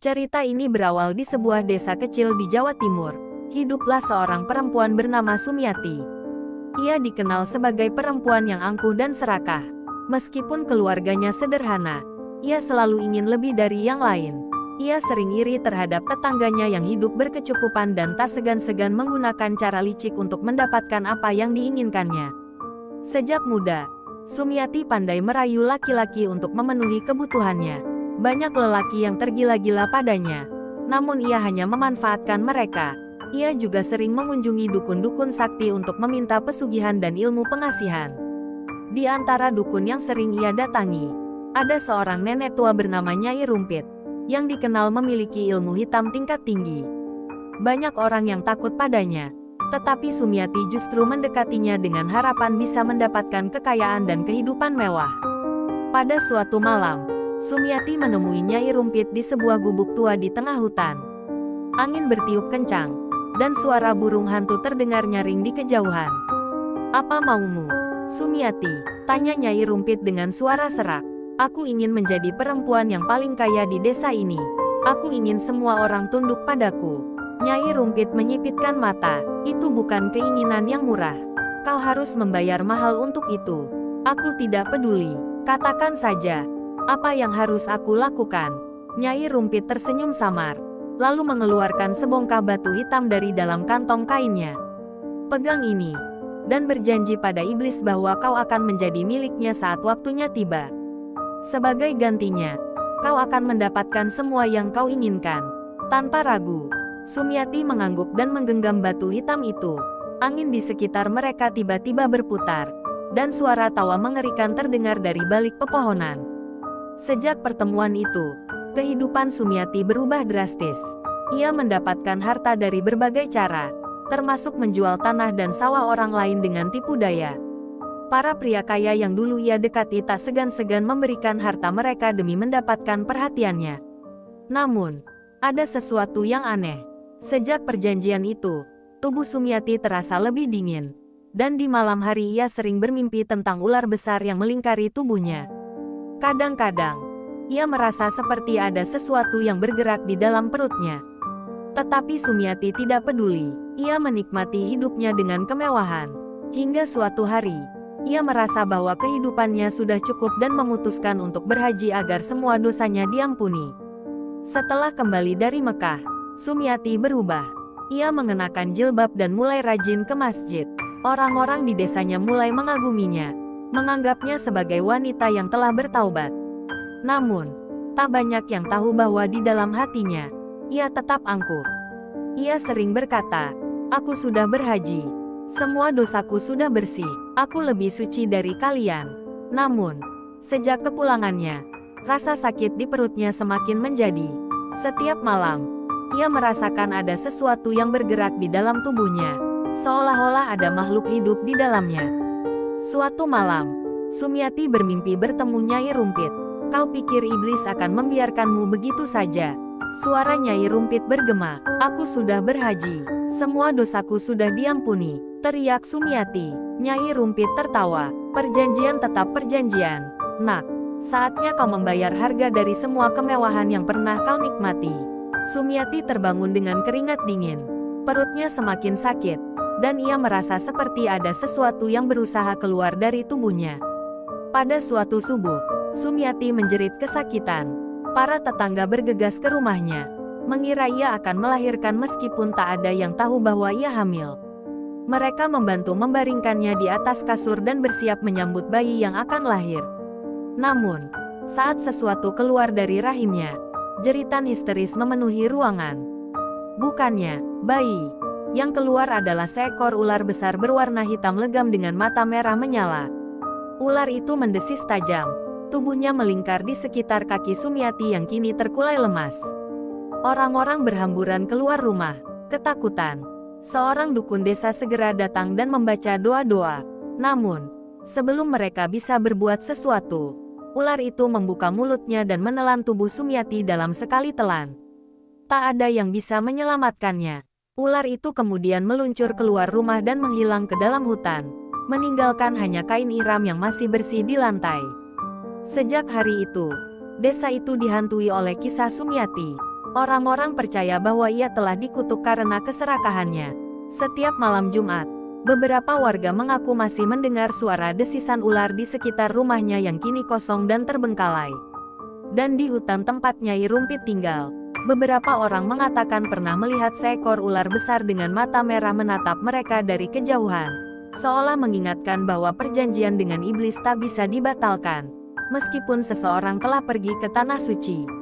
Cerita ini berawal di sebuah desa kecil di Jawa Timur. Hiduplah seorang perempuan bernama Sumiati. Ia dikenal sebagai perempuan yang angkuh dan serakah. Meskipun keluarganya sederhana, ia selalu ingin lebih dari yang lain. Ia sering iri terhadap tetangganya yang hidup berkecukupan dan tak segan-segan menggunakan cara licik untuk mendapatkan apa yang diinginkannya. Sejak muda, Sumiati pandai merayu laki-laki untuk memenuhi kebutuhannya. Banyak lelaki yang tergila-gila padanya, namun ia hanya memanfaatkan mereka. Ia juga sering mengunjungi dukun-dukun sakti untuk meminta pesugihan dan ilmu pengasihan. Di antara dukun yang sering ia datangi, ada seorang nenek tua bernama Nyai Rumpit, yang dikenal memiliki ilmu hitam tingkat tinggi. Banyak orang yang takut padanya, tetapi Sumiati justru mendekatinya dengan harapan bisa mendapatkan kekayaan dan kehidupan mewah. Pada suatu malam, Sumiati menemui Nyai Rumpit di sebuah gubuk tua di tengah hutan. Angin bertiup kencang, dan suara burung hantu terdengar nyaring di kejauhan. "Apa maumu, Sumiati?" tanya Nyai Rumpit dengan suara serak. "Aku ingin menjadi perempuan yang paling kaya di desa ini. Aku ingin semua orang tunduk padaku." Nyai Rumpit menyipitkan mata. "Itu bukan keinginan yang murah. Kau harus membayar mahal untuk itu." "Aku tidak peduli. Katakan saja, apa yang harus aku lakukan?" Nyai Rumpit tersenyum samar, lalu mengeluarkan sebongkah batu hitam dari dalam kantong kainnya. "Pegang ini, dan berjanji pada iblis bahwa kau akan menjadi miliknya saat waktunya tiba. Sebagai gantinya, kau akan mendapatkan semua yang kau inginkan." Tanpa ragu, Sumiati mengangguk dan menggenggam batu hitam itu. Angin di sekitar mereka tiba-tiba berputar, dan suara tawa mengerikan terdengar dari balik pepohonan. Sejak pertemuan itu, kehidupan Sumiati berubah drastis. Ia mendapatkan harta dari berbagai cara, termasuk menjual tanah dan sawah orang lain dengan tipu daya. Para pria kaya yang dulu ia dekati tak segan-segan memberikan harta mereka demi mendapatkan perhatiannya. Namun, ada sesuatu yang aneh. Sejak perjanjian itu, tubuh Sumiati terasa lebih dingin, dan di malam hari ia sering bermimpi tentang ular besar yang melingkari tubuhnya. Kadang-kadang, ia merasa seperti ada sesuatu yang bergerak di dalam perutnya. Tetapi Sumiati tidak peduli. Ia menikmati hidupnya dengan kemewahan. Hingga suatu hari, ia merasa bahwa kehidupannya sudah cukup dan memutuskan untuk berhaji agar semua dosanya diampuni. Setelah kembali dari Mekah, Sumiati berubah. Ia mengenakan jilbab dan mulai rajin ke masjid. Orang-orang di desanya mulai mengaguminya, menganggapnya sebagai wanita yang telah bertaubat. Namun, tak banyak yang tahu bahwa di dalam hatinya, ia tetap angkuh. Ia sering berkata, "Aku sudah berhaji. Semua dosaku sudah bersih. Aku lebih suci dari kalian." Namun, sejak kepulangannya, rasa sakit di perutnya semakin menjadi. Setiap malam, ia merasakan ada sesuatu yang bergerak di dalam tubuhnya, seolah-olah ada makhluk hidup di dalamnya. Suatu malam, Sumiati bermimpi bertemu Nyai Rumpit. "Kau pikir iblis akan membiarkanmu begitu saja?" Suara Nyai Rumpit bergema. "Aku sudah berhaji. Semua dosaku sudah diampuni," teriak Sumiati. Nyai Rumpit tertawa. "Perjanjian tetap perjanjian, nak. Saatnya kau membayar harga dari semua kemewahan yang pernah kau nikmati." Sumiati terbangun dengan keringat dingin. Perutnya semakin sakit, dan ia merasa seperti ada sesuatu yang berusaha keluar dari tubuhnya. Pada suatu subuh, Sumiati menjerit kesakitan. Para tetangga bergegas ke rumahnya, mengira ia akan melahirkan meskipun tak ada yang tahu bahwa ia hamil. Mereka membantu membaringkannya di atas kasur dan bersiap menyambut bayi yang akan lahir. Namun, saat sesuatu keluar dari rahimnya, jeritan histeris memenuhi ruangan. Bukannya bayi. Yang keluar adalah seekor ular besar berwarna hitam legam dengan mata merah menyala. Ular itu mendesis tajam. Tubuhnya melingkar di sekitar kaki Sumiati yang kini terkulai lemas. Orang-orang berhamburan keluar rumah, ketakutan. Seorang dukun desa segera datang dan membaca doa-doa. Namun, sebelum mereka bisa berbuat sesuatu, ular itu membuka mulutnya dan menelan tubuh Sumiati dalam sekali telan. Tak ada yang bisa menyelamatkannya. Ular itu kemudian meluncur keluar rumah dan menghilang ke dalam hutan, meninggalkan hanya kain iram yang masih bersih di lantai. Sejak hari itu, desa itu dihantui oleh kisah Sumiati. Orang-orang percaya bahwa ia telah dikutuk karena keserakahannya. Setiap malam Jumat, beberapa warga mengaku masih mendengar suara desisan ular di sekitar rumahnya yang kini kosong dan terbengkalai. Dan di hutan tempat Nyai Rumpit tinggal, beberapa orang mengatakan pernah melihat seekor ular besar dengan mata merah menatap mereka dari kejauhan, seolah mengingatkan bahwa perjanjian dengan iblis tak bisa dibatalkan, meskipun seseorang telah pergi ke tanah suci.